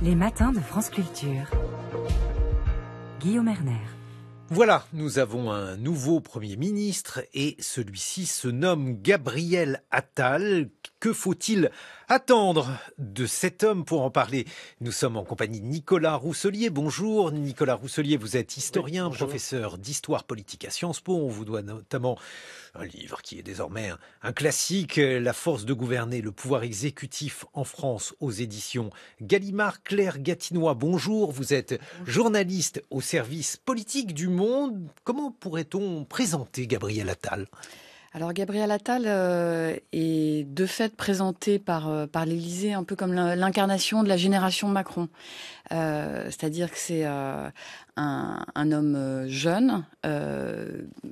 Les matins de France Culture. Guillaume Erner. Voilà, nous avons un nouveau Premier ministre et celui-ci se nomme Gabriel Attal. Que faut-il attendre de cet homme? Pour en parler, nous sommes en compagnie de Nicolas Rousselier. Bonjour Nicolas Rousselier, vous êtes historien, Oui, professeur d'histoire politique à Sciences Po. On vous doit notamment un livre qui est désormais un classique, La force de gouverner, le pouvoir exécutif en France, aux éditions Gallimard. Claire Gatinois, bonjour, vous êtes journaliste au service politique du Monde. Comment pourrait-on présenter Gabriel Attal ? Alors Gabriel Attal est de fait présenté par l'Élysée un peu comme l'incarnation de la génération Macron. C'est-à-dire que c'est un homme jeune,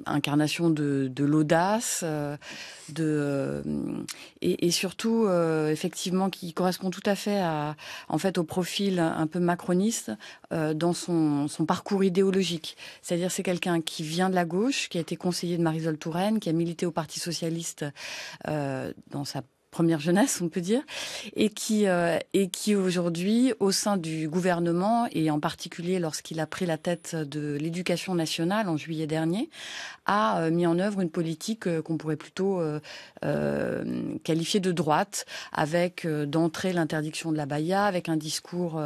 incarnation de l'audace, et surtout effectivement qui correspond tout à fait au profil un peu macroniste dans son parcours idéologique. C'est-à-dire c'est quelqu'un qui vient de la gauche, qui a été conseiller de Marisol Touraine, qui a milité au Parti socialiste dans sa première jeunesse, on peut dire, et qui aujourd'hui, au sein du gouvernement, et en particulier lorsqu'il a pris la tête de l'éducation nationale en juillet dernier, a mis en œuvre une politique qu'on pourrait plutôt qualifier de droite, avec d'entrée l'interdiction de l'abaya, avec un discours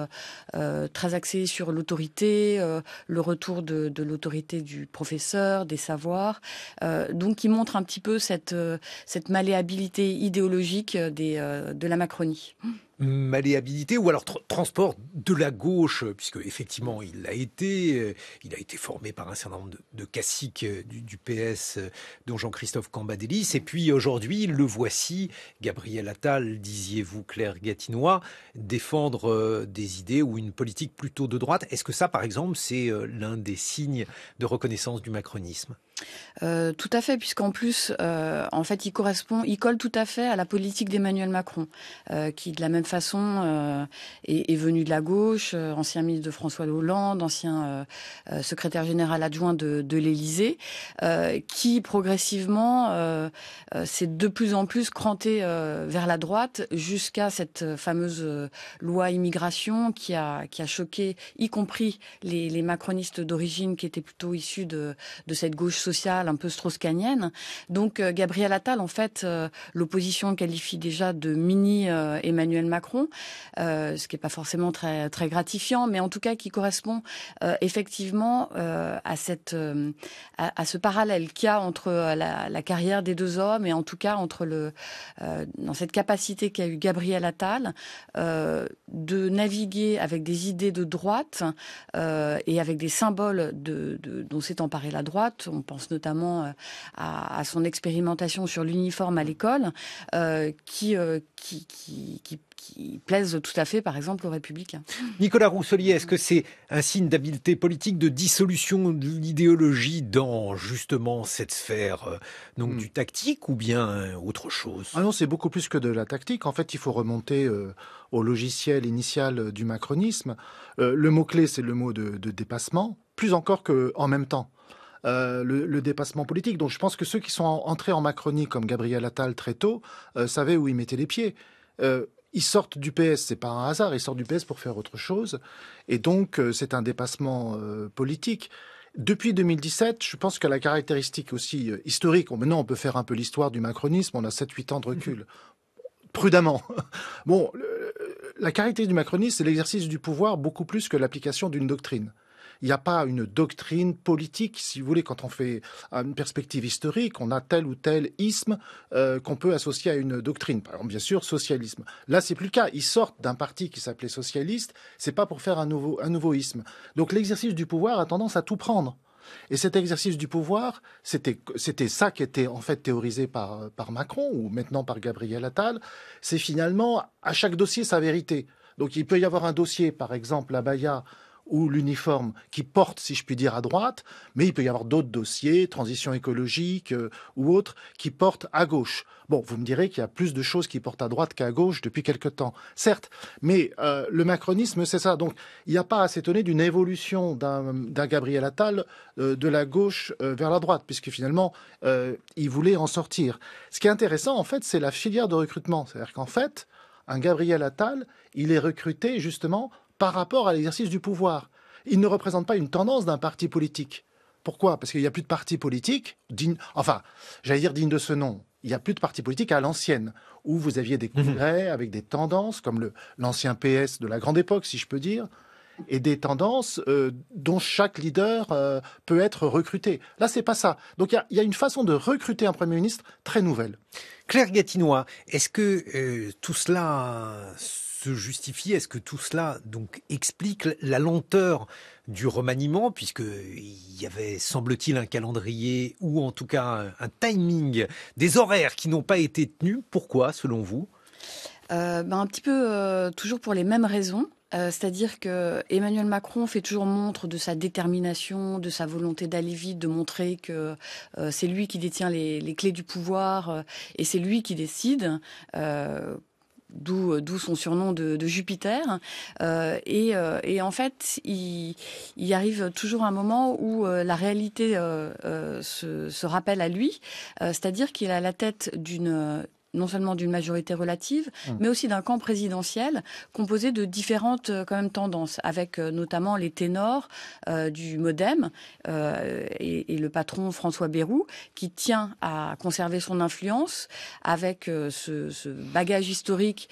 très axé sur l'autorité, le retour de l'autorité du professeur, des savoirs, donc qui montre un petit peu cette malléabilité idéologique de la Macronie. Malléabilité ou alors transport de la gauche, puisque effectivement il a été formé par un certain nombre de classiques du PS, dont Jean-Christophe Cambadélis, et puis aujourd'hui le voici, Gabriel Attal, disiez-vous Claire Gatinois, défendre des idées ou une politique plutôt de droite. Est-ce que ça, par exemple, c'est l'un des signes de reconnaissance du macronisme ? Tout à fait, puisqu'en plus, il colle tout à fait à la politique d'Emmanuel Macron, qui de la même façon est venu de la gauche, ancien ministre de François Hollande, ancien secrétaire général adjoint de l'Élysée, qui progressivement s'est de plus en plus cranté vers la droite, jusqu'à cette fameuse loi immigration qui a choqué, y compris les macronistes d'origine qui étaient plutôt issus de cette gauche sociale un peu strauss-kahnienne. Donc Gabriel Attal, en fait, l'opposition qualifie déjà de mini Emmanuel Macron, ce qui n'est pas forcément très très gratifiant, mais en tout cas qui correspond effectivement à ce parallèle qu'il y a entre la carrière des deux hommes, et en tout cas entre dans cette capacité qu'a eu Gabriel Attal de naviguer avec des idées de droite et avec des symboles dont s'est emparée la droite. On pense notamment à son expérimentation sur l'uniforme à l'école, qui plaisent tout à fait, par exemple, aux Républicains. Nicolas Rousselier, est-ce que c'est un signe d'habileté politique, de dissolution de l'idéologie dans justement cette sphère du tactique, ou bien autre chose ? Ah non, c'est beaucoup plus que de la tactique. En fait, il faut remonter au logiciel initial du macronisme. Le mot-clé, c'est le mot de dépassement, plus encore qu'en même temps. Le dépassement politique. Donc je pense que ceux qui sont entrés en Macronie, comme Gabriel Attal très tôt, savaient où ils mettaient les pieds. Ils sortent du PS, c'est pas un hasard, ils sortent du PS pour faire autre chose. Et donc c'est un dépassement politique. Depuis 2017, je pense que la caractéristique aussi historique, maintenant on peut faire un peu l'histoire du macronisme, on a 7-8 ans de recul. Prudemment. Bon, la caractéristique du macronisme, c'est l'exercice du pouvoir beaucoup plus que l'application d'une doctrine. Il n'y a pas une doctrine politique, si vous voulez, quand on fait une perspective historique, on a tel ou tel isme qu'on peut associer à une doctrine. Par exemple, bien sûr, socialisme. Là, c'est plus le cas. Ils sortent d'un parti qui s'appelait socialiste, c'est pas pour faire un nouveau isme. Donc l'exercice du pouvoir a tendance à tout prendre. Et cet exercice du pouvoir, c'était ça qui était en fait théorisé par Macron, ou maintenant par Gabriel Attal. C'est finalement, à chaque dossier, sa vérité. Donc il peut y avoir un dossier, par exemple, l'abaya ou l'uniforme qui porte, si je puis dire, à droite, mais il peut y avoir d'autres dossiers, transition écologique ou autres, qui portent à gauche. Bon, vous me direz qu'il y a plus de choses qui portent à droite qu'à gauche depuis quelque temps, certes, mais le macronisme, c'est ça. Donc, il n'y a pas à s'étonner d'une évolution d'un Gabriel Attal de la gauche vers la droite, puisque finalement, il voulait en sortir. Ce qui est intéressant, en fait, c'est la filière de recrutement. C'est-à-dire qu'en fait, un Gabriel Attal, il est recruté justement par rapport à l'exercice du pouvoir. Il ne représente pas une tendance d'un parti politique. Pourquoi ? Parce qu'il n'y a plus de parti politique digne de ce nom. Il n'y a plus de parti politique à l'ancienne, où vous aviez des congrès avec des tendances, comme l'ancien PS de la grande époque, si je peux dire, et des tendances dont chaque leader peut être recruté. Là, c'est pas ça. Donc, il y a une façon de recruter un Premier ministre très nouvelle. Claire Gatinois, est-ce que tout cela se justifie ? Est-ce que tout cela donc explique la lenteur du remaniement, puisqu'il y avait, semble-t-il, un calendrier ou en tout cas un timing, des horaires qui n'ont pas été tenus ? Pourquoi, selon vous ? Un petit peu toujours pour les mêmes raisons. C'est-à-dire que Emmanuel Macron fait toujours montre de sa détermination, de sa volonté d'aller vite, de montrer que c'est lui qui détient les clés du pouvoir et c'est lui qui décide. D'où son surnom de Jupiter. Et en fait, il arrive toujours un moment où la réalité se rappelle à lui, c'est-à-dire qu'il a la tête non seulement d'une majorité relative, mais aussi d'un camp présidentiel composé de différentes quand même tendances, avec notamment les ténors du MoDem et le patron François Bayrou, qui tient à conserver son influence avec ce bagage historique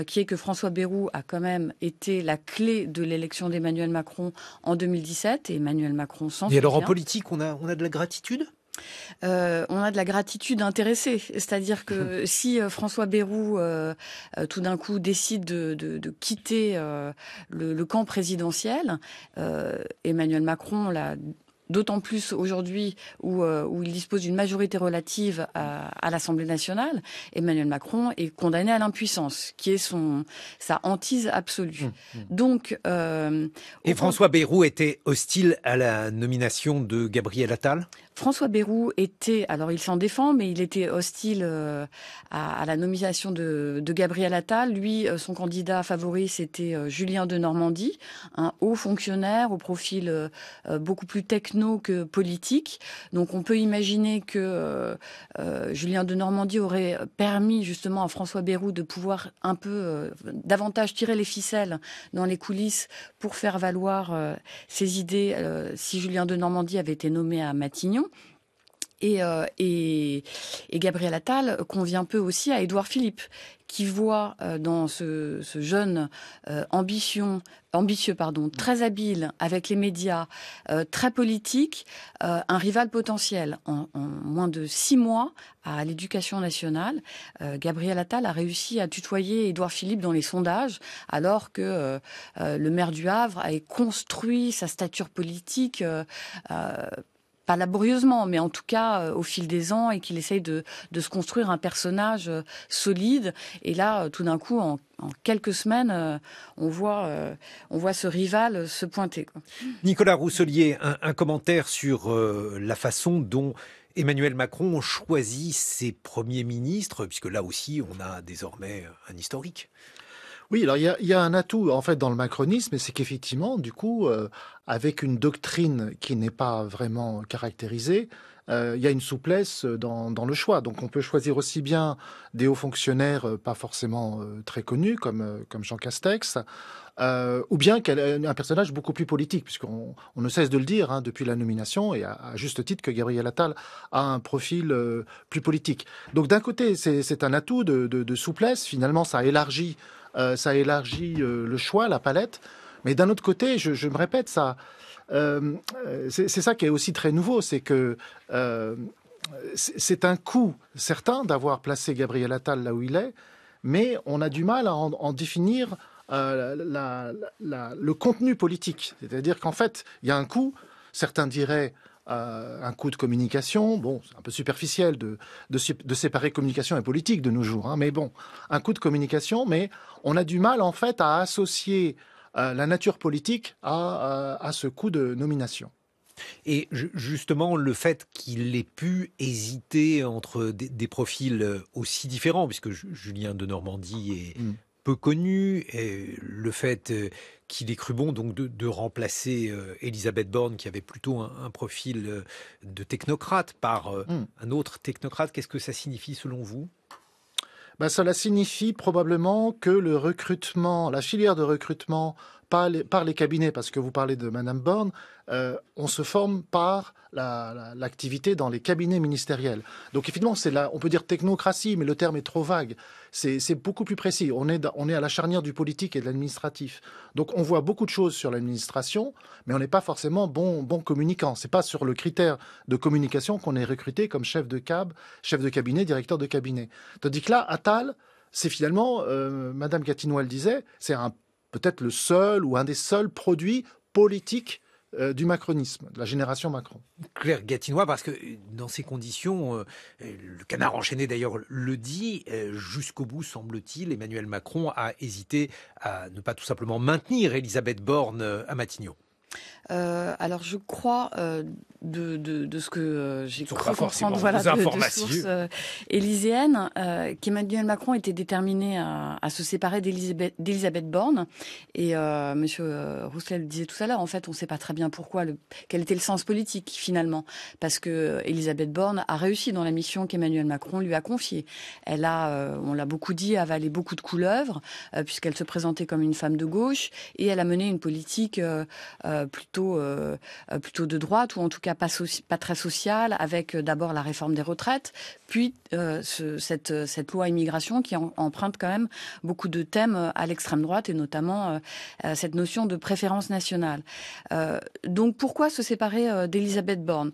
qui est que François Bayrou a quand même été la clé de l'élection d'Emmanuel Macron en 2017, et Emmanuel Macron s'en souvient. Et alors en politique, on a de la gratitude ? On a de la gratitude intéressée, c'est-à-dire que si François Bayrou tout d'un coup décide de quitter le camp présidentiel, Emmanuel Macron l'a d'autant plus aujourd'hui où il dispose d'une majorité relative à l'Assemblée nationale. Emmanuel Macron est condamné à l'impuissance, qui est sa hantise absolue. Donc, et François Bayrou était hostile à la nomination de Gabriel Attal ? François Bayrou alors il s'en défend, mais il était hostile à la nomination de Gabriel Attal. Lui, son candidat favori, c'était Julien Denormandie, un haut fonctionnaire au profil beaucoup plus techno que politique. Donc on peut imaginer que Julien Denormandie aurait permis justement à François Bayrou de pouvoir un peu davantage tirer les ficelles dans les coulisses pour faire valoir ses idées si Julien Denormandie avait été nommé à Matignon. Et Gabriel Attal convient peu aussi à Édouard Philippe, qui voit dans ce jeune ambitieux, très habile avec les médias, très politique, un rival potentiel. En moins de 6 mois à l'Éducation nationale, Gabriel Attal a réussi à tutoyer Édouard Philippe dans les sondages, alors que le maire du Havre a construit sa stature politique pas laborieusement, mais en tout cas au fil des ans, et qu'il essaye de se construire un personnage solide. Et là, tout d'un coup, en quelques semaines, on voit ce rival se pointer, quoi. Nicolas Rousselier, un commentaire sur la façon dont Emmanuel Macron choisit ses premiers ministres, puisque là aussi, on a désormais un historique. Oui, alors il y a un atout en fait dans le macronisme, et c'est qu'effectivement, du coup, avec une doctrine qui n'est pas vraiment caractérisée, il y a une souplesse dans le choix. Donc on peut choisir aussi bien des hauts fonctionnaires pas forcément très connus comme Jean Castex, ou bien un personnage beaucoup plus politique, puisqu'on ne cesse de le dire depuis la nomination, et à juste titre, que Gabriel Attal a un profil plus politique. Donc d'un côté, c'est un atout de souplesse. Finalement, ça élargit le choix, la palette. Mais d'un autre côté, je me répète, c'est ça qui est aussi très nouveau, c'est que c'est un coup certain d'avoir placé Gabriel Attal là où il est, mais on a du mal à en définir le contenu politique. C'est-à-dire qu'en fait, il y a un coup, certains diraient un coup de communication. Bon, c'est un peu superficiel de séparer communication et politique de nos jours, mais bon, un coup de communication, mais on a du mal en fait à associer la nature politique à ce coup de nomination. Et justement, le fait qu'il ait pu hésiter entre des profils aussi différents, puisque Julien Denormandie est peu connu, et le fait qu'il ait cru bon donc de remplacer Elisabeth Borne, qui avait plutôt un profil de technocrate, par un autre technocrate, qu'est-ce que ça signifie selon vous ? Cela signifie probablement que le recrutement, la filière de recrutement par les cabinets, parce que vous parlez de Madame Borne, on se forme par l'activité dans les cabinets ministériels. Donc effectivement, c'est là, on peut dire technocratie, mais le terme est trop vague. C'est beaucoup plus précis. On est à la charnière du politique et de l'administratif. Donc on voit beaucoup de choses sur l'administration, mais on n'est pas forcément bon communicant. C'est pas sur le critère de communication qu'on est recruté comme chef de cabinet, directeur de cabinet. Tandis que là, Attal, c'est finalement, Madame Gatinois le disait, c'est peut-être le seul ou un des seuls produits politiques du macronisme, de la génération Macron. Claire Gatinois, parce que dans ces conditions, le Canard enchaîné d'ailleurs le dit, jusqu'au bout, semble-t-il, Emmanuel Macron a hésité à ne pas tout simplement maintenir Elisabeth Borne à Matignon. Alors je crois de ce que j'ai cru comprendre de sources élyséennes qu'Emmanuel Macron était déterminé à se séparer d'Elisabeth Borne et Monsieur Roussel le disait tout à l'heure, en fait on ne sait pas très bien pourquoi, quel était le sens politique finalement, parce que Elisabeth Borne a réussi dans la mission qu'Emmanuel Macron lui a confiée. Elle a, on l'a beaucoup dit, avalé beaucoup de couleuvres puisqu'elle se présentait comme une femme de gauche et elle a mené une politique plutôt de droite, ou en tout cas pas très sociale, avec d'abord la réforme des retraites, puis cette loi immigration qui emprunte quand même beaucoup de thèmes à l'extrême droite, et notamment cette notion de préférence nationale. Donc pourquoi se séparer d'Elisabeth Borne ?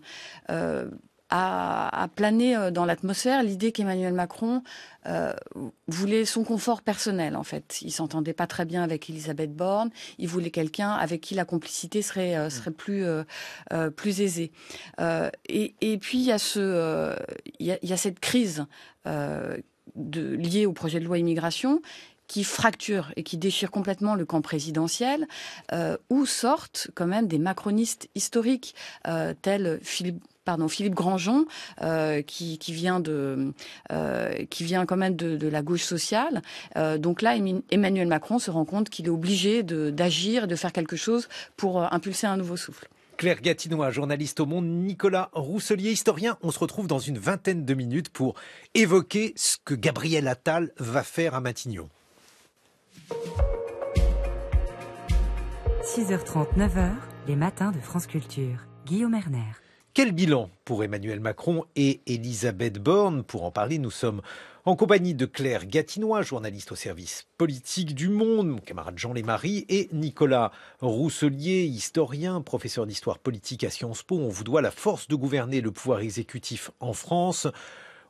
A plané dans l'atmosphère l'idée qu'Emmanuel Macron voulait son confort personnel, en fait. Il s'entendait pas très bien avec Elisabeth Borne. Il voulait quelqu'un avec qui la complicité serait plus aisée. Et puis il y a cette crise liée au projet de loi immigration qui fracture et qui déchire complètement le camp présidentiel, où sortent quand même des macronistes historiques tels Philippe Grandjean, qui vient quand même de la gauche sociale. Donc là, Emmanuel Macron se rend compte qu'il est obligé d'agir, de faire quelque chose pour impulser un nouveau souffle. Claire Gatinois, journaliste au Monde, Nicolas Rousselier, historien. On se retrouve dans une vingtaine de minutes pour évoquer ce que Gabriel Attal va faire à Matignon. 6h30, 9h, les matins de France Culture. Guillaume Erner. Quel bilan pour Emmanuel Macron et Elisabeth Borne? Pour en parler, nous sommes en compagnie de Claire Gatinois, journaliste au service politique du Monde, mon camarade Jean Lémarie, et Nicolas Rousselier, historien, professeur d'histoire politique à Sciences Po. On vous doit La force de gouverner le pouvoir exécutif en France,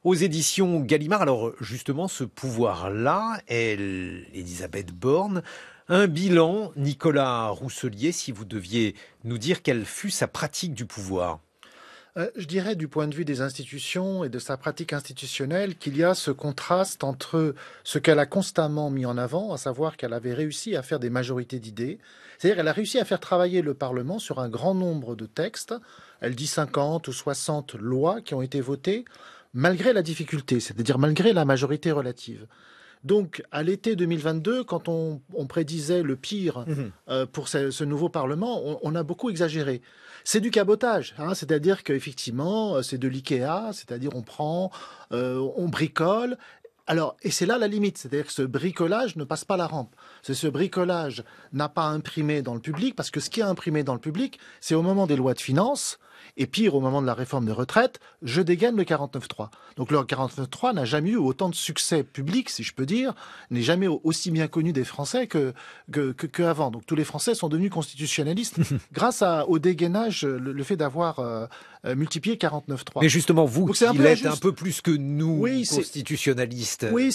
aux éditions Gallimard. Alors justement, ce pouvoir-là, Elisabeth Borne, un bilan, Nicolas Rousselier, si vous deviez nous dire quelle fut sa pratique du pouvoir. Je dirais du point de vue des institutions et de sa pratique institutionnelle qu'il y a ce contraste entre ce qu'elle a constamment mis en avant, à savoir qu'elle avait réussi à faire des majorités d'idées. C'est-à-dire qu'elle a réussi à faire travailler le Parlement sur un grand nombre de textes. Elle dit 50 ou 60 lois qui ont été votées malgré la difficulté, c'est-à-dire malgré la majorité relative. Donc, à l'été 2022, quand on prédisait le pire pour ce nouveau Parlement, on a beaucoup exagéré. C'est du cabotage, c'est-à-dire qu'effectivement, c'est de l'IKEA, c'est-à-dire on prend, on bricole. Alors, et c'est là la limite, c'est-à-dire que ce bricolage ne passe pas la rampe. Ce bricolage n'a pas imprimé dans le public, parce que ce qui est imprimé dans le public, c'est au moment des lois de finances, et pire, au moment de la réforme des retraites, je dégaine le 49.3. Donc le 49.3 n'a jamais eu autant de succès public, si je peux dire, n'est jamais aussi bien connu des Français qu'avant. Donc tous les Français sont devenus constitutionnalistes grâce au dégainage, le fait d'avoir multiplié 49.3. Mais justement, vous qui l'êtes un peu plus que nous, oui, constitutionnalistes. Oui,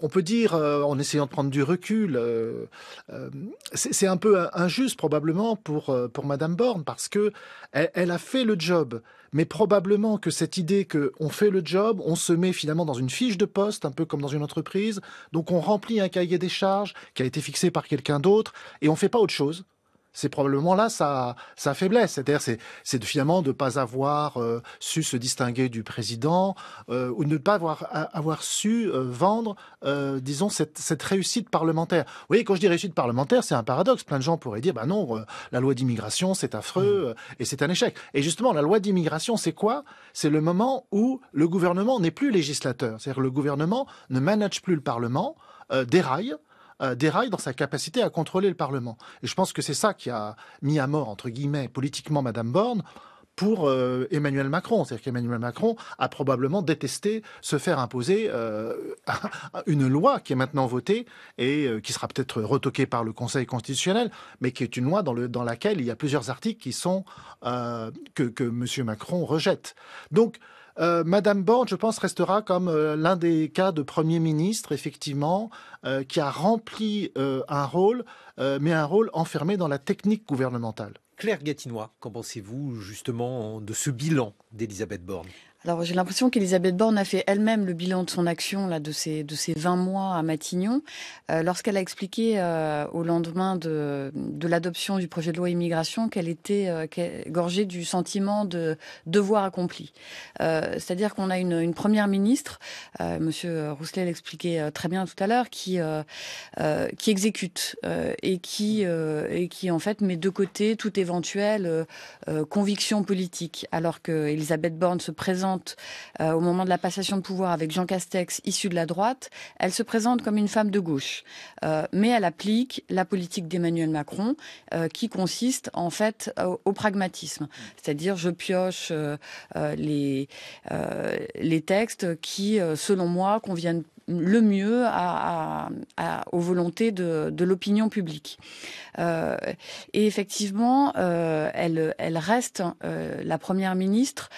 on peut dire, en essayant de prendre du recul, c'est un peu injuste probablement pour Madame Borne, parce que elle a fait le job. Mais probablement que cette idée qu'on fait le job, on se met finalement dans une fiche de poste, un peu comme dans une entreprise. Donc on remplit un cahier des charges qui a été fixé par quelqu'un d'autre et on fait pas autre chose. C'est probablement là sa faiblesse. C'est-à-dire, c'est finalement de ne pas avoir su se distinguer du président ou de ne pas avoir su vendre, disons, cette réussite parlementaire. Vous voyez, quand je dis réussite parlementaire, c'est un paradoxe. Plein de gens pourraient dire, bah non, la loi d'immigration, c'est affreux et c'est un échec. Et justement, la loi d'immigration, c'est quoi? C'est le moment où le gouvernement n'est plus législateur. C'est-à-dire que le gouvernement ne manage plus le Parlement, déraille. déraille dans sa capacité à contrôler le Parlement. Et je pense que c'est ça qui a mis à mort, entre guillemets, politiquement Madame Borne, pour Emmanuel Macron. C'est-à-dire qu'Emmanuel Macron a probablement détesté se faire imposer une loi qui est maintenant votée et qui sera peut-être retoquée par le Conseil constitutionnel, mais qui est une loi dans laquelle il y a plusieurs articles qui sont que M. Macron rejette. Donc, Madame Borne, je pense, restera comme l'un des cas de Premier ministre, effectivement, qui a rempli un rôle, mais un rôle enfermé dans la technique gouvernementale. Claire Gatinois, qu'en pensez-vous justement de ce bilan d'Elisabeth Borne ? Alors j'ai l'impression qu'Elisabeth Borne a fait elle-même le bilan de son action là de ces 20 mois à Matignon lorsqu'elle a expliqué au lendemain de l'adoption du projet de loi immigration qu'elle était gorgée du sentiment de devoir accompli. C'est-à-dire qu'on a une première ministre, Monsieur Rousselet l'expliquait très bien tout à l'heure, qui exécute et qui en fait met de côté toute éventuelle conviction politique, alors que Elisabeth Borne se présente au moment de la passation de pouvoir avec Jean Castex, issu de la droite, elle se présente comme une femme de gauche. Mais elle applique la politique d'Emmanuel Macron qui consiste en fait au pragmatisme. C'est-à-dire je pioche les textes qui, selon moi, conviennent le mieux aux volontés de l'opinion publique. Et effectivement, elle reste la première ministre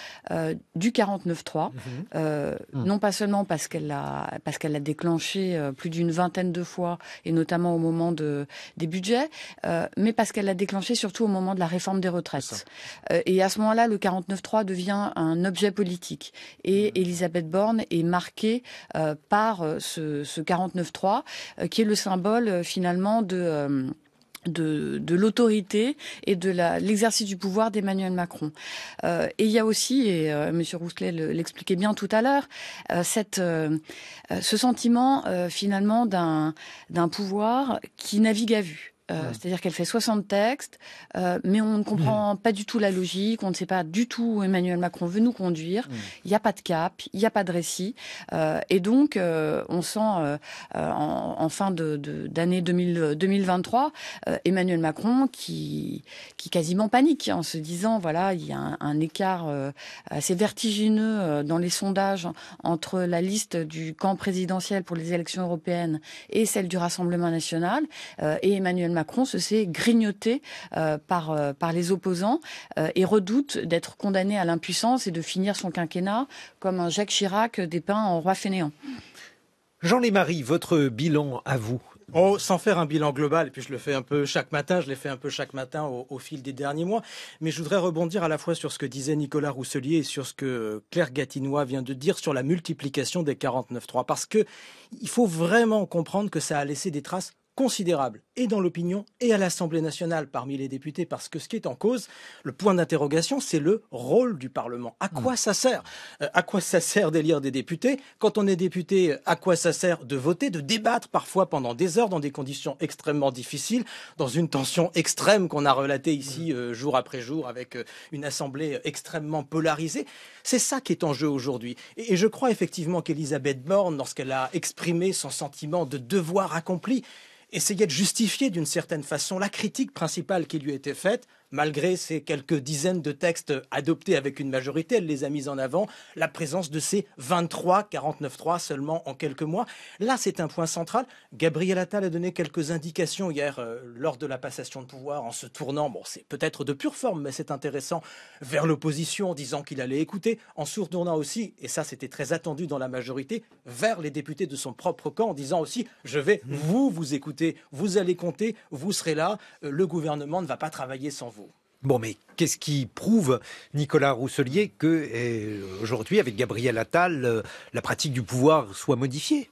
du 49.3, non pas seulement parce qu'elle l'a déclenché plus d'une vingtaine de fois, et notamment au moment des budgets, mais parce qu'elle l'a déclenché surtout au moment de la réforme des retraites. Et à ce moment-là, le 49.3 devient un objet politique. Et Elisabeth Borne est marquée par ce 49.3, qui est le symbole finalement de l'autorité et de l'exercice du pouvoir d'Emmanuel Macron. Et il y a aussi, et M. Rousselet l'expliquait bien tout à l'heure, ce sentiment finalement d'un pouvoir qui navigue à vue. C'est-à-dire qu'elle fait 60 textes, mais on ne comprend pas du tout la logique, on ne sait pas du tout où Emmanuel Macron veut nous conduire, il n'y a pas de cap, il n'y a pas de récit, et donc on sent en fin d'année 2023 Emmanuel Macron qui quasiment panique en se disant voilà, il y a un écart assez vertigineux dans les sondages entre la liste du camp présidentiel pour les élections européennes et celle du Rassemblement national, et Emmanuel Macron se sait grignoté par les opposants et redoute d'être condamné à l'impuissance et de finir son quinquennat comme un Jacques Chirac dépeint en roi fainéant. Jean Lémarie, votre bilan à vous? Sans faire un bilan global, et puis je le fais un peu chaque matin, au fil des derniers mois, mais je voudrais rebondir à la fois sur ce que disait Nicolas Rousselier et sur ce que Claire Gatinois vient de dire sur la multiplication des 49.3, parce que il faut vraiment comprendre que ça a laissé des traces considérable, et dans l'opinion, et à l'Assemblée nationale parmi les députés, parce que ce qui est en cause, le point d'interrogation, c'est le rôle du Parlement. À quoi ça sert ? À quoi ça sert d'élire des députés ? Quand on est député, à quoi ça sert de voter, de débattre parfois pendant des heures, dans des conditions extrêmement difficiles, dans une tension extrême qu'on a relatée ici jour après jour, avec une Assemblée extrêmement polarisée ? C'est ça qui est en jeu aujourd'hui. Et je crois effectivement qu'Elisabeth Borne, lorsqu'elle a exprimé son sentiment de devoir accompli, essayait de justifier d'une certaine façon la critique principale qui lui était faite, malgré ces quelques dizaines de textes adoptés avec une majorité, elle les a mis en avant, la présence de ces 23 49.3 seulement en quelques mois. Là, c'est un point central. Gabriel Attal a donné quelques indications hier lors de la passation de pouvoir en se tournant, c'est peut-être de pure forme, mais c'est intéressant, vers l'opposition en disant qu'il allait écouter, en se retournant aussi, et ça c'était très attendu dans la majorité, vers les députés de son propre camp en disant aussi « je vais vous écouter, vous allez compter, vous serez là, le gouvernement ne va pas travailler sans vous ». Bon, mais qu'est-ce qui prouve, Nicolas Rousselier, que aujourd'hui, avec Gabriel Attal, la pratique du pouvoir soit modifiée ?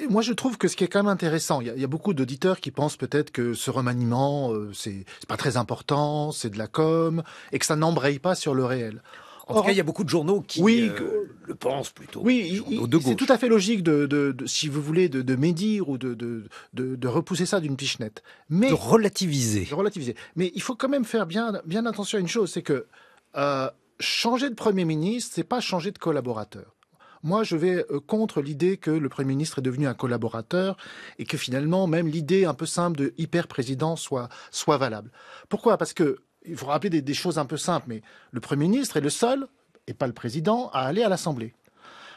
Moi, je trouve que ce qui est quand même intéressant, il y a beaucoup d'auditeurs qui pensent peut-être que ce remaniement, c'est pas très important, c'est de la com, et que ça n'embraye pas sur le réel. En tout cas, il y a beaucoup de journaux qui le pensent plutôt. Oui, c'est tout à fait logique si vous voulez, de médire ou de repousser ça d'une pichenette. Mais de relativiser. Mais il faut quand même faire bien attention à une chose, c'est que changer de Premier ministre, c'est pas changer de collaborateur. Moi, je vais contre l'idée que le Premier ministre est devenu un collaborateur et que finalement, même l'idée un peu simple de hyper-président soit valable. Pourquoi ? Parce que il faut rappeler des choses un peu simples, mais le Premier ministre est le seul, et pas le président, à aller à l'Assemblée.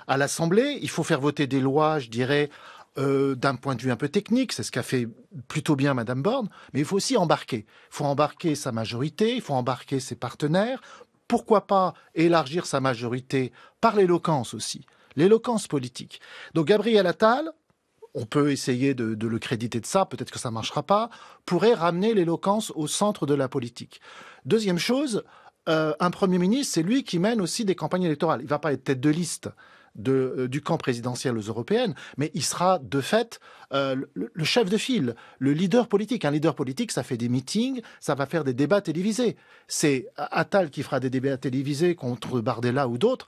À l'Assemblée, il faut faire voter des lois, je dirais, d'un point de vue un peu technique, c'est ce qu'a fait plutôt bien Madame Borne, mais il faut aussi embarquer. Il faut embarquer sa majorité, il faut embarquer ses partenaires. Pourquoi pas élargir sa majorité par l'éloquence aussi, l'éloquence politique. Donc Gabriel Attal, on peut essayer de le créditer de ça, peut-être que ça ne marchera pas, pourrait ramener l'éloquence au centre de la politique. Deuxième chose, un Premier ministre, c'est lui qui mène aussi des campagnes électorales. Il ne va pas être tête de liste du camp présidentiel aux européennes, mais il sera de fait le chef de file, le leader politique. Un leader politique, ça fait des meetings, ça va faire des débats télévisés. C'est Attal qui fera des débats télévisés contre Bardella ou d'autres.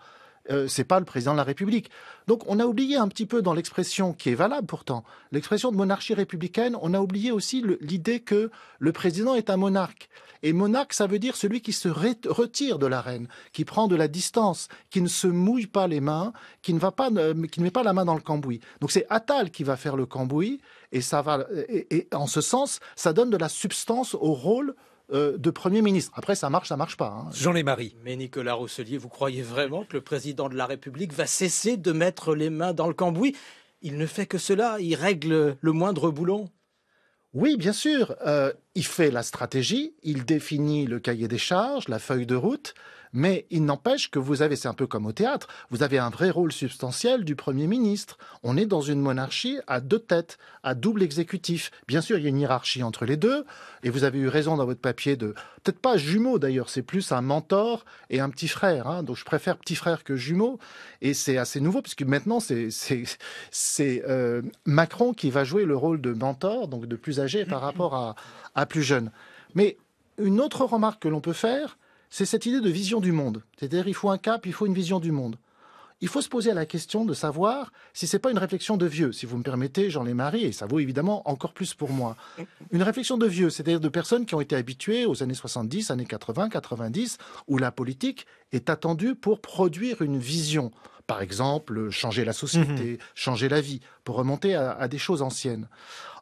C'est pas le président de la République. Donc on a oublié un petit peu dans l'expression qui est valable pourtant, l'expression de monarchie républicaine, on a oublié aussi l'idée que le président est un monarque. Et monarque, ça veut dire celui qui se retire de l'arène, qui prend de la distance, qui ne se mouille pas les mains, qui ne met pas la main dans le cambouis. Donc c'est Attal qui va faire le cambouis, et en ce sens, ça donne de la substance au rôle de Premier ministre. Après, ça marche pas. Hein. Jean Lémarie. Mais Nicolas Rousselier, vous croyez vraiment que le président de la République va cesser de mettre les mains dans le cambouis ? Il ne fait que cela, il règle le moindre boulon. Oui, bien sûr. Il fait la stratégie, il définit le cahier des charges, la feuille de route, mais il n'empêche que c'est un peu comme au théâtre, vous avez un vrai rôle substantiel du Premier ministre. On est dans une monarchie à deux têtes, à double exécutif. Bien sûr, il y a une hiérarchie entre les deux, et vous avez eu raison dans votre papier peut-être pas jumeaux d'ailleurs, c'est plus un mentor et un petit frère. Hein, donc je préfère petit frère que jumeau, et c'est assez nouveau, puisque maintenant c'est Macron qui va jouer le rôle de mentor, donc de plus âgé par rapport à plus jeune. Mais une autre remarque que l'on peut faire, c'est cette idée de vision du monde. C'est-à-dire, il faut un cap, il faut une vision du monde. Il faut se poser la question de savoir si c'est pas une réflexion de vieux, si vous me permettez, Jean Lémarie, et ça vaut évidemment encore plus pour moi. Une réflexion de vieux, c'est-à-dire de personnes qui ont été habituées aux années 70, années 80, 90, où la politique est attendue pour produire une vision. Par exemple, changer la société, changer la vie, pour remonter à des choses anciennes.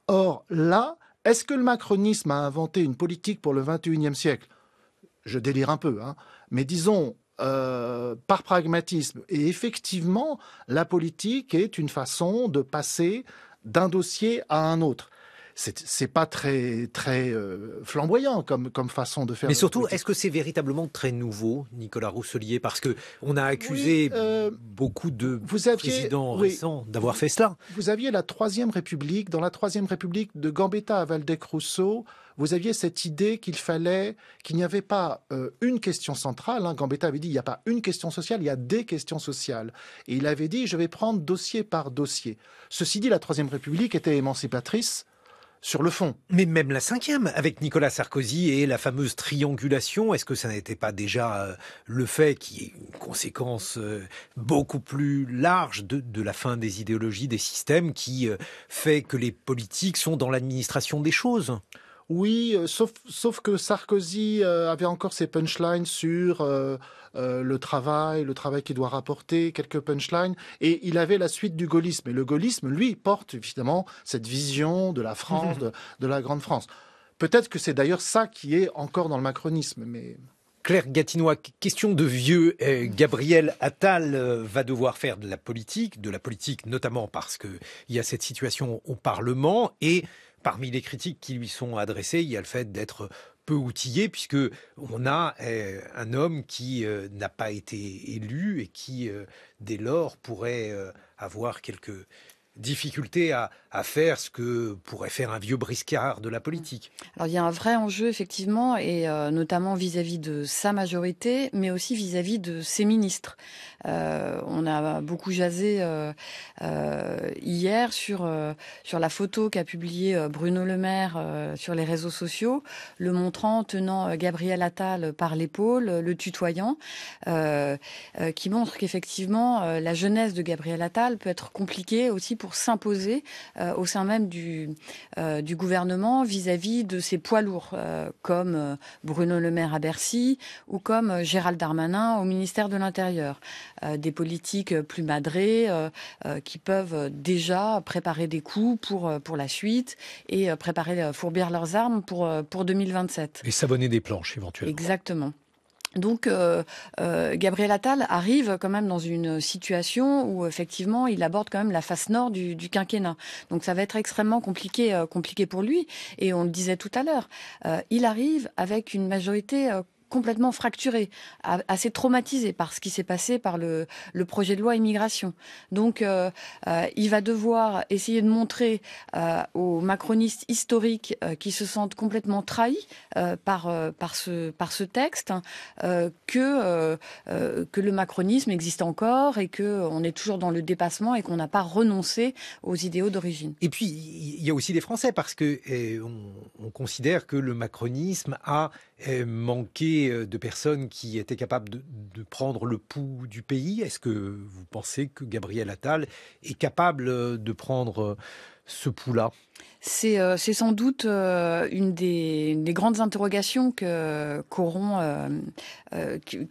Or, là, est-ce que le macronisme a inventé une politique pour le XXIe siècle ? Je délire un peu, hein, mais disons, par pragmatisme. Et effectivement, la politique est une façon de passer d'un dossier à un autre. C'est pas très flamboyant comme façon de faire. Mais surtout, est-ce que c'est véritablement très nouveau, Nicolas Rousselier ? Parce que on a accusé beaucoup de présidents récents d'avoir fait cela. Vous aviez la Troisième République. Dans la Troisième République, de Gambetta à Waldeck-Rousseau, vous aviez cette idée qu'il n'y avait pas une question centrale. Hein. Gambetta avait dit, il n'y a pas une question sociale, il y a des questions sociales. Et il avait dit, je vais prendre dossier par dossier. Ceci dit, la Troisième République était émancipatrice sur le fond. Mais même la cinquième, avec Nicolas Sarkozy et la fameuse triangulation, est-ce que ça n'était pas déjà le fait qui est une conséquence beaucoup plus large de la fin des idéologies, des systèmes, qui fait que les politiques sont dans l'administration des choses ? Oui, sauf que Sarkozy avait encore ses punchlines sur le travail qui doit rapporter, quelques punchlines, et il avait la suite du gaullisme. Et le gaullisme, lui, porte évidemment cette vision de la France, de la grande France. Peut-être que c'est d'ailleurs ça qui est encore dans le macronisme, mais... Claire Gatinois, question de vieux. Gabriel Attal va devoir faire de la politique notamment parce qu'il y a cette situation au Parlement, et parmi les critiques qui lui sont adressées, il y a le fait d'être peu outillé, puisque on a un homme qui n'a pas été élu et qui, dès lors, pourrait avoir quelques difficulté à faire ce que pourrait faire un vieux briscard de la politique. Alors il y a un vrai enjeu effectivement, et notamment vis-à-vis de sa majorité, mais aussi vis-à-vis de ses ministres. On a beaucoup jasé hier sur la photo qu'a publiée Bruno Le Maire sur les réseaux sociaux, le montrant tenant Gabriel Attal par l'épaule, le tutoyant, qui montre qu'effectivement la jeunesse de Gabriel Attal peut être compliquée aussi pour s'imposer au sein même du gouvernement vis-à-vis de ces poids lourds, comme Bruno Le Maire à Bercy ou comme Gérald Darmanin au ministère de l'Intérieur. Des politiques plus madrées qui peuvent déjà préparer des coups pour la suite et fourbir leurs armes pour 2027. Et s'abonner des planches, éventuellement. Exactement. Donc, Gabriel Attal arrive quand même dans une situation où effectivement il aborde quand même la face nord du quinquennat. Donc, ça va être extrêmement compliqué pour lui. Et on le disait tout à l'heure, il arrive avec une majorité complètement fracturé, assez traumatisé par ce qui s'est passé par le projet de loi immigration. Donc, il va devoir essayer de montrer aux macronistes historiques qui se sentent complètement trahis par ce texte que le macronisme existe encore et qu'on est toujours dans le dépassement et qu'on n'a pas renoncé aux idéaux d'origine. Et puis, il y a aussi des Français, parce que on considère que le macronisme a manqué de personnes qui étaient capables de prendre le pouls du pays. Est-ce que vous pensez que Gabriel Attal est capable de prendre ce pouls-là ? C'est sans doute une des grandes interrogations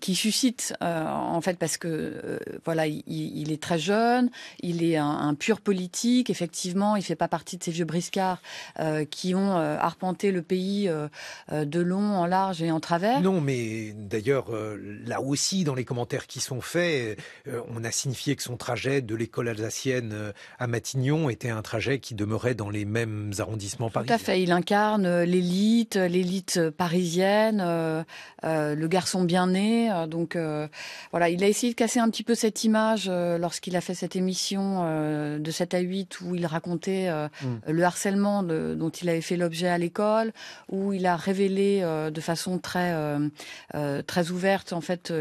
qui suscite en fait, parce que voilà, il est très jeune, il est un pur politique. Effectivement, il fait pas partie de ces vieux briscards qui ont arpenté le pays de long, en large et en travers. Non, mais d'ailleurs, là aussi, dans les commentaires qui sont faits, on a signifié que son trajet de l'école alsacienne à Matignon était un trajet qui demeurait dans les mêmes arrondissements parisiens. Tout à fait, il incarne l'élite parisienne, le garçon bien né. Donc voilà, il a essayé de casser un petit peu cette image lorsqu'il a fait cette émission de 7 à 8 où il racontait le harcèlement dont il avait fait l'objet à l'école, où il a révélé de façon très ouverte en fait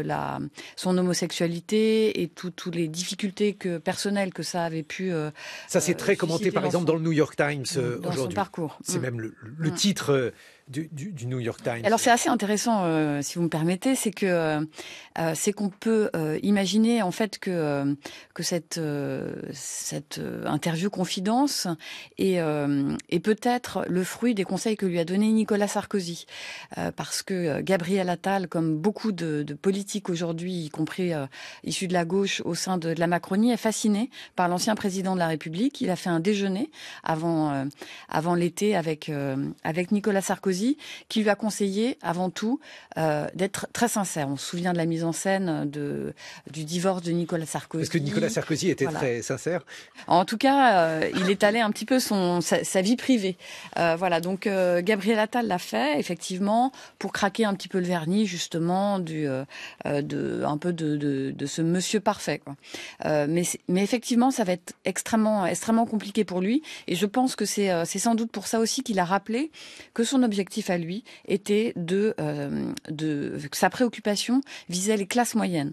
son homosexualité et toutes les difficultés personnelles que ça avait pu ça c'est très commenté par exemple dans le New York Times dans son parcours. C'est même le titre du New York Times. Alors c'est assez intéressant, si vous me permettez, c'est qu'on peut imaginer en fait que cette interview confidence est peut-être le fruit des conseils que lui a donné Nicolas Sarkozy, parce que Gabriel Attal, comme beaucoup de politiques aujourd'hui, y compris issus de la gauche au sein de la Macronie, est fasciné par l'ancien président de la République. Il a fait un déjeuner avant l'été avec Nicolas Sarkozy, qui lui a conseillé avant tout d'être très sincère. On se souvient de la mise en scène du divorce de Nicolas Sarkozy. Est-ce que Nicolas Sarkozy était très sincère ? En tout cas, il étalait un petit peu sa vie privée. Voilà, donc Gabriel Attal l'a fait effectivement pour craquer un petit peu le vernis justement de ce monsieur parfait, quoi. Mais effectivement, ça va être extrêmement compliqué pour lui. Et je pense que c'est sans doute pour ça aussi qu'il a rappelé que son objectif à lui était que sa préoccupation visait les classes moyennes,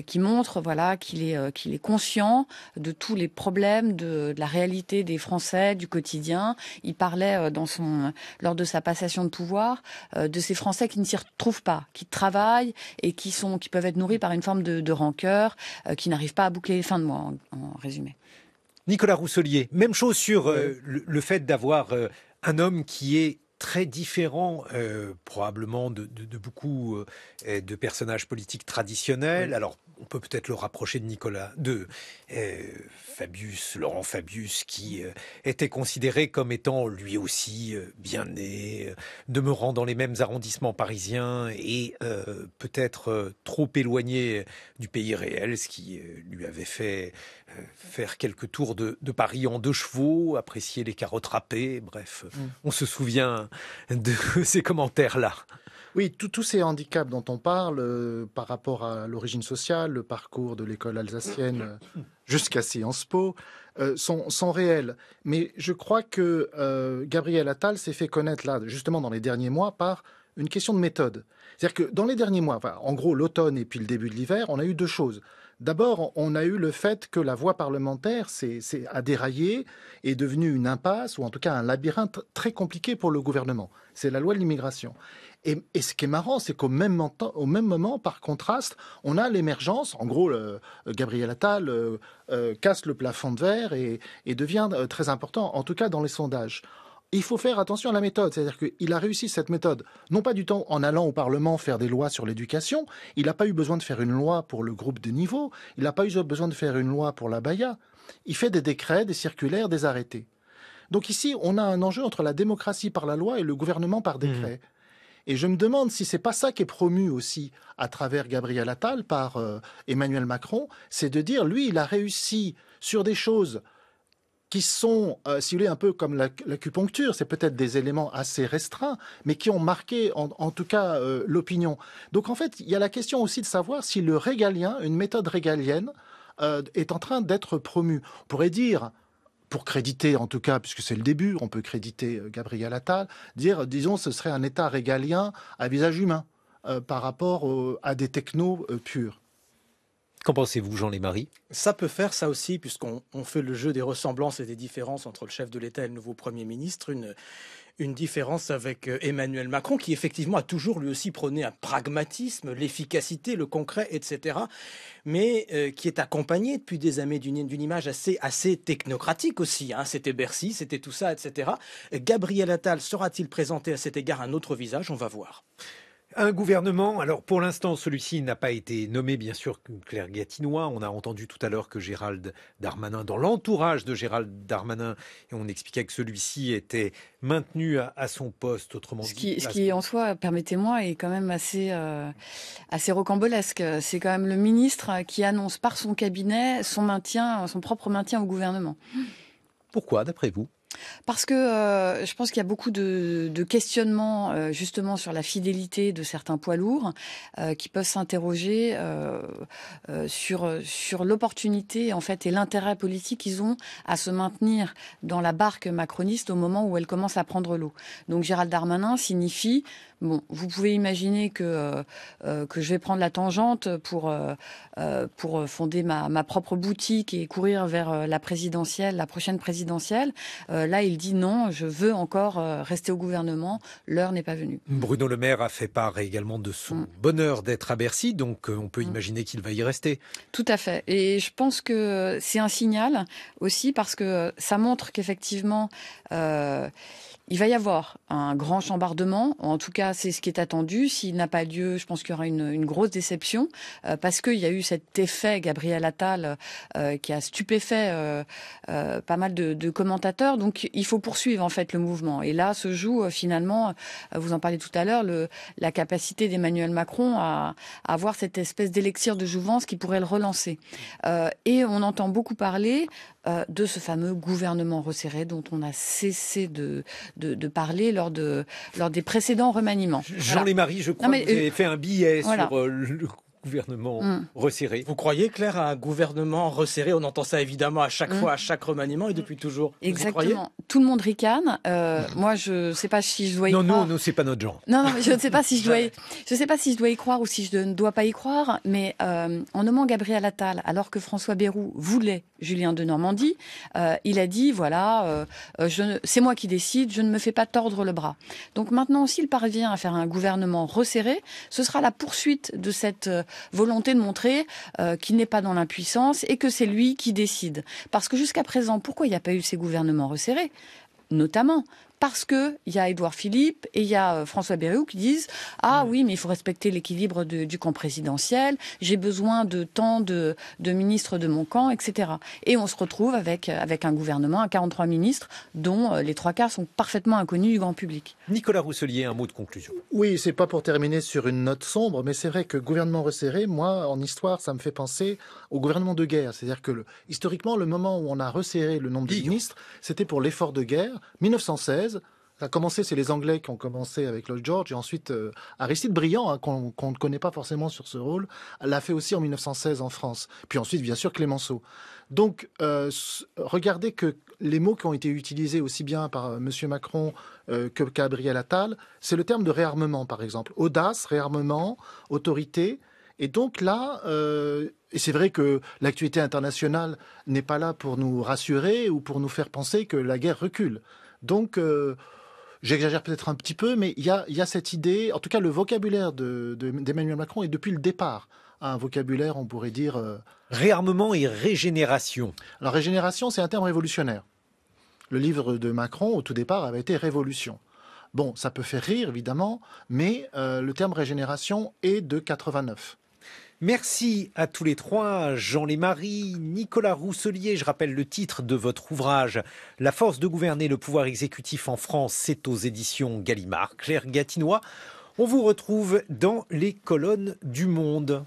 qui montre voilà qu'il est conscient de tous les problèmes de la réalité des Français du quotidien. Il parlait lors de sa passation de pouvoir de ces Français qui ne s'y retrouvent pas, qui travaillent et qui peuvent être nourris par une forme de rancœur, qui n'arrivent pas à boucler les fins de mois, en résumé. Nicolas Rousselier, même chose sur le fait d'avoir un homme qui est très différent probablement de beaucoup de personnages politiques traditionnels. Oui. Alors, on peut peut-être le rapprocher de Laurent Fabius, qui était considéré comme étant lui aussi bien né, demeurant dans les mêmes arrondissements parisiens et peut-être trop éloigné du pays réel, ce qui lui avait fait faire quelques tours de Paris en 2 chevaux, apprécier les carottes râpées, bref, on se souvient de ces commentaires-là. Oui, tous ces handicaps dont on parle par rapport à l'origine sociale, le parcours de l'école alsacienne jusqu'à Sciences Po, sont réels. Mais je crois que Gabriel Attal s'est fait connaître là, justement dans les derniers mois, par une question de méthode. C'est-à-dire que dans les derniers mois, en gros l'automne et puis le début de l'hiver, on a eu deux choses. D'abord, on a eu le fait que la voie parlementaire a déraillé, est devenue une impasse, ou en tout cas un labyrinthe très compliqué pour le gouvernement. C'est la loi de l'immigration. Et ce qui est marrant, c'est qu'au même moment, par contraste, on a l'émergence, en gros, Gabriel Attal casse le plafond de verre et devient très important, en tout cas dans les sondages. Il faut faire attention à la méthode, c'est-à-dire qu'il a réussi cette méthode, non pas du temps en allant au Parlement faire des lois sur l'éducation, il n'a pas eu besoin de faire une loi pour le groupe de niveau, il n'a pas eu besoin de faire une loi pour la Baïa, il fait des décrets, des circulaires, des arrêtés. Donc ici, on a un enjeu entre la démocratie par la loi et le gouvernement par décret. Et je me demande si c'est pas ça qui est promu aussi à travers Gabriel Attal par Emmanuel Macron, c'est de dire, lui, il a réussi sur des choses qui sont, si vous voulez, un peu comme l'acupuncture, c'est peut-être des éléments assez restreints, mais qui ont marqué, en tout cas, l'opinion. Donc, en fait, il y a la question aussi de savoir si le régalien, une méthode régalienne, est en train d'être promue. On pourrait dire, pour créditer, en tout cas, puisque c'est le début, on peut créditer Gabriel Attal, disons, ce serait un État régalien à visage humain par rapport à des technos purs. Qu'en pensez-vous, Jean Lémarie? Ça peut faire ça aussi, puisqu'on fait le jeu des ressemblances et des différences entre le chef de l'État et le nouveau Premier ministre, une différence avec Emmanuel Macron, qui effectivement a toujours lui aussi prôné un pragmatisme, l'efficacité, le concret, etc., mais qui est accompagné depuis des années d'une image assez technocratique aussi. Hein. C'était Bercy, c'était tout ça, etc. Gabriel Attal sera-t-il présenté à cet égard un autre visage? On va voir. Un gouvernement, alors pour l'instant celui-ci n'a pas été nommé bien sûr Claire Gatinois, on a entendu tout à l'heure que Gérald Darmanin, dans l'entourage de Gérald Darmanin, et on expliquait que celui-ci était maintenu à son poste, autrement dit. Ce qui en soi, permettez-moi, est quand même assez rocambolesque. C'est quand même le ministre qui annonce par son cabinet son propre maintien au gouvernement. Pourquoi, d'après vous ? Parce que je pense qu'il y a beaucoup de questionnements justement sur la fidélité de certains poids lourds qui peuvent s'interroger sur l'opportunité en fait et l'intérêt politique qu'ils ont à se maintenir dans la barque macroniste au moment où elle commence à prendre l'eau. Donc Gérald Darmanin signifie bon, vous pouvez imaginer que je vais prendre la tangente pour fonder ma propre boutique et courir vers la prochaine présidentielle. Là, il dit non, je veux encore rester au gouvernement, l'heure n'est pas venue. Bruno Le Maire a fait part également de son bonheur d'être à Bercy, donc on peut imaginer qu'il va y rester. Tout à fait. Et je pense que c'est un signal aussi parce que ça montre qu'effectivement, il va y avoir un grand chambardement, en tout cas c'est ce qui est attendu. S'il n'a pas lieu, je pense qu'il y aura une grosse déception, parce qu'il y a eu cet effet Gabriel Attal qui a stupéfait pas mal de commentateurs. Donc il faut poursuivre en fait le mouvement. Et là se joue finalement, vous en parlez tout à l'heure, la capacité d'Emmanuel Macron à avoir cette espèce d'élixir de jouvence qui pourrait le relancer. Et on entend beaucoup parler de ce fameux gouvernement resserré dont on a cessé de parler lors des précédents remaniements. Jean Lémarie, je crois que vous avez fait un billet sur le gouvernement resserré. Vous croyez, Claire, à un gouvernement resserré? On entend ça évidemment à chaque fois, à chaque remaniement et depuis toujours. Exactement. Tout le monde ricane. Moi, je ne sais pas si je dois y croire. Non, c'est pas notre genre. Non, mais je ne sais pas si je dois y croire ou si je ne dois pas y croire. Mais en nommant Gabriel Attal, alors que François Bayrou voulait Julien Denormandie, il a dit voilà, c'est moi qui décide, je ne me fais pas tordre le bras. Donc maintenant, s'il parvient à faire un gouvernement resserré, ce sera la poursuite de cette volonté de montrer qu'il n'est pas dans l'impuissance et que c'est lui qui décide. Parce que jusqu'à présent, pourquoi il n'y a pas eu ces gouvernements resserrés ? Notamment parce que il y a Édouard Philippe et il y a François Bayrou qui disent oui, mais il faut respecter l'équilibre du camp présidentiel, j'ai besoin de tant de ministres de mon camp, etc. Et on se retrouve avec un gouvernement à 43 ministres dont les 3/4 sont parfaitement inconnus du grand public. Nicolas Rousselier, un mot de conclusion. Oui, c'est pas pour terminer sur une note sombre, mais c'est vrai que gouvernement resserré, moi, en histoire, ça me fait penser au gouvernement de guerre. C'est-à-dire que historiquement, le moment où on a resserré le nombre de ministres, c'était pour l'effort de guerre, 1916. Ça a commencé, c'est les Anglais qui ont commencé avec Lloyd George, et ensuite Aristide Briand, qu'on ne connaît pas forcément sur ce rôle, l'a fait aussi en 1916 en France. Puis ensuite, bien sûr, Clémenceau. Donc, regardez que les mots qui ont été utilisés aussi bien par M. Macron que Gabriel Attal, c'est le terme de réarmement, par exemple. Audace, réarmement, autorité. Et donc là, et c'est vrai que l'actualité internationale n'est pas là pour nous rassurer ou pour nous faire penser que la guerre recule. Donc, j'exagère peut-être un petit peu, mais il y a cette idée, en tout cas le vocabulaire d'Emmanuel Macron est depuis le départ un vocabulaire, on pourrait dire... Réarmement et régénération. Alors régénération, c'est un terme révolutionnaire. Le livre de Macron, au tout départ, avait été Révolution. Bon, ça peut faire rire, évidemment, mais le terme régénération est de 89. Merci à tous les trois, Jean Lémarie, Nicolas Rousselier. Je rappelle le titre de votre ouvrage « La force de gouverner le pouvoir exécutif en France », c'est aux éditions Gallimard. Claire Gatinois, on vous retrouve dans les colonnes du Monde.